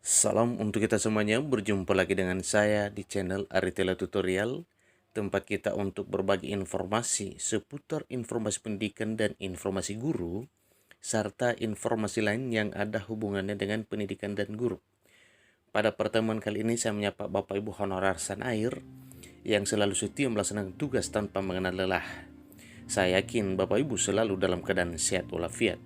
Salam untuk kita semuanya, berjumpa lagi dengan saya di channel Aritela Tutorial, tempat kita untuk berbagi informasi seputar informasi pendidikan dan informasi guru, serta informasi lain yang ada hubungannya dengan pendidikan dan guru. Pada pertemuan kali ini saya menyapa Bapak Ibu honorer Sanair yang selalu setia melaksanakan tugas tanpa mengenal lelah. Saya yakin Bapak Ibu selalu dalam keadaan sehat walafiat.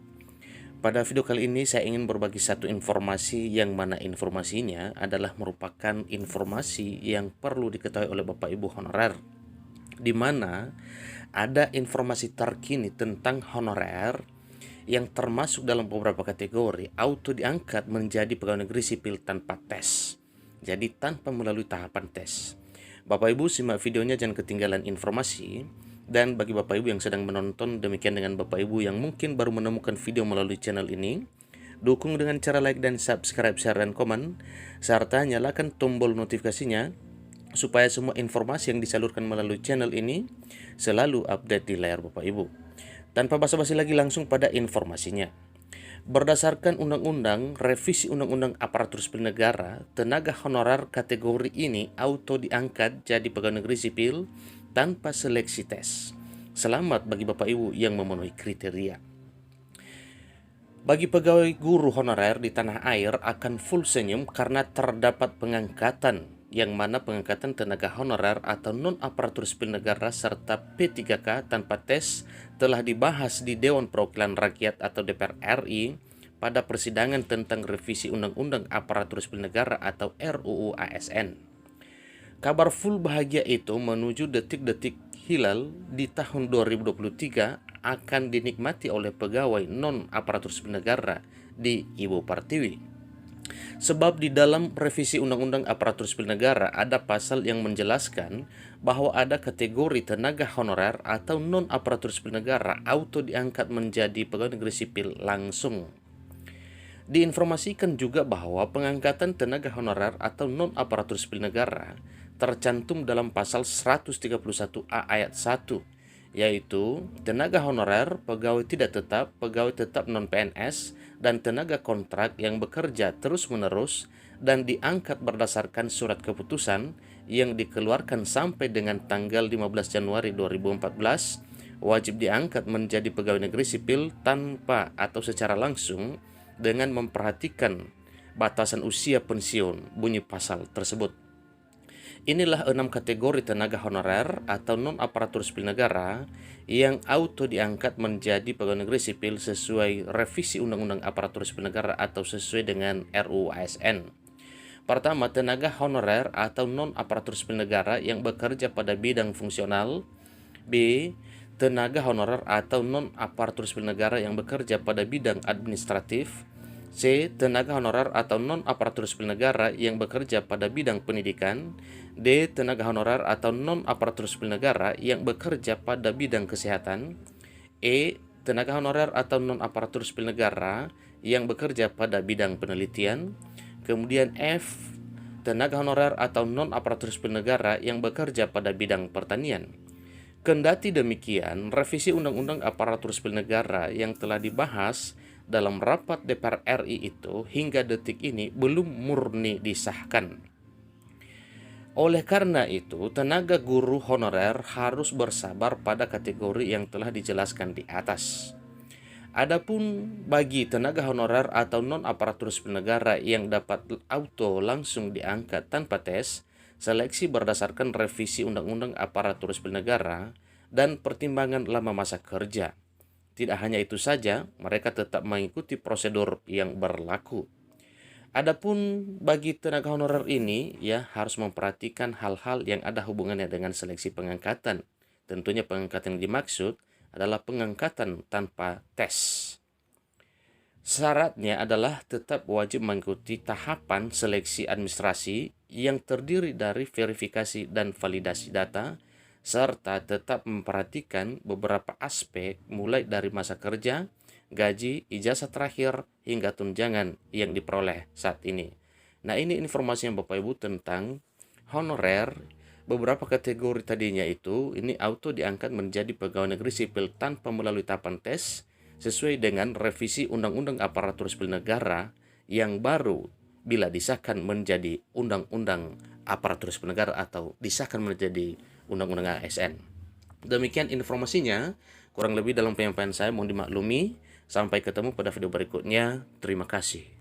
Pada video kali ini saya ingin berbagi satu informasi yang mana informasinya adalah merupakan informasi yang perlu diketahui oleh Bapak Ibu honorer, di mana ada informasi terkini tentang honorer yang termasuk dalam beberapa kategori auto diangkat menjadi pegawai negeri sipil tanpa tes. Jadi tanpa melalui tahapan tes. Bapak Ibu simak videonya, jangan ketinggalan informasi. Dan bagi Bapak Ibu yang sedang menonton, demikian dengan Bapak Ibu yang mungkin baru menemukan video melalui channel ini, dukung dengan cara like dan subscribe, share, dan komen, serta nyalakan tombol notifikasinya supaya semua informasi yang disalurkan melalui channel ini selalu update di layar Bapak Ibu. Tanpa basa-basi lagi, langsung pada informasinya. Berdasarkan Undang-Undang Revisi Undang-Undang Aparatur Sipil Negara, tenaga honorer kategori ini auto diangkat jadi pegawai negeri sipil tanpa seleksi tes. Selamat bagi Bapak Ibu yang memenuhi kriteria. Bagi pegawai guru honorer di tanah air akan full senyum karena terdapat pengangkatan, yang mana pengangkatan tenaga honorer atau non-aparatur sipil negara serta P3K tanpa tes telah dibahas di Dewan Perwakilan Rakyat atau DPR RI pada persidangan tentang revisi Undang-Undang Aparatur Sipil Negara atau RUU ASN. Kabar full bahagia itu menuju detik-detik hilal di tahun 2023 akan dinikmati oleh pegawai non-aparatur sipil negara di Ibu Pertiwi. Sebab di dalam revisi Undang-Undang Aparatur Sipil Negara ada pasal yang menjelaskan bahwa ada kategori tenaga honorer atau non-aparatur sipil negara auto diangkat menjadi pegawai negeri sipil langsung. Diinformasikan juga bahwa pengangkatan tenaga honorer atau non-aparatur sipil negara tercantum dalam pasal 131A ayat 1, yaitu tenaga honorer, pegawai tidak tetap, pegawai tetap non-PNS, dan tenaga kontrak yang bekerja terus-menerus dan diangkat berdasarkan surat keputusan yang dikeluarkan sampai dengan tanggal 15 Januari 2014 wajib diangkat menjadi pegawai negeri sipil tanpa atau secara langsung dengan memperhatikan batasan usia pensiun bunyi pasal tersebut. Inilah 6 kategori tenaga honorer atau non-aparatur sipil negara yang auto diangkat menjadi pegawai negeri sipil sesuai revisi Undang-Undang Aparatur Sipil Negara atau sesuai dengan RUU ASN. Pertama, tenaga honorer atau non-aparatur sipil negara yang bekerja pada bidang fungsional. B. Tenaga honorer atau non-aparatur sipil negara yang bekerja pada bidang administratif. C. Tenaga honorer atau non-aparatur sipil negara yang bekerja pada bidang pendidikan. D. Tenaga honorer atau non-aparatur sipil negara yang bekerja pada bidang kesehatan. E. Tenaga honorer atau non-aparatur sipil negara yang bekerja pada bidang penelitian. Kemudian F. Tenaga honorer atau non-aparatur sipil negara yang bekerja pada bidang pertanian. Kendati demikian, revisi Undang-Undang Aparatur Sipil Negara yang telah dibahas dalam rapat DPR RI itu hingga detik ini belum murni disahkan. Oleh karena itu, tenaga guru honorer harus bersabar pada kategori yang telah dijelaskan di atas. Adapun bagi tenaga honorer atau non-aparatur sipil negara yang dapat auto langsung diangkat tanpa tes, seleksi berdasarkan revisi Undang-Undang Aparatur Sipil Negara dan pertimbangan lama masa kerja. Tidak hanya itu saja, mereka tetap mengikuti prosedur yang berlaku. Adapun bagi tenaga honorer ini harus memperhatikan hal-hal yang ada hubungannya dengan seleksi pengangkatan. Tentunya pengangkatan yang dimaksud adalah pengangkatan tanpa tes. Syaratnya adalah tetap wajib mengikuti tahapan seleksi administrasi yang terdiri dari verifikasi dan validasi data, serta tetap memperhatikan beberapa aspek mulai dari masa kerja, gaji, ijazah terakhir, hingga tunjangan yang diperoleh saat ini. Nah, ini informasi yang Bapak Ibu tentang honorer. Beberapa kategori tadinya itu ini auto diangkat menjadi pegawai negeri sipil tanpa melalui tahapan tes sesuai dengan revisi Undang-Undang Aparatur Sipil Negara yang baru bila disahkan menjadi undang-undang aparatur sipil negara atau disahkan menjadi undang-undang ASN. Demikian informasinya, kurang lebih dalam penyampaian saya mohon dimaklumi. Sampai ketemu pada video berikutnya. Terima kasih.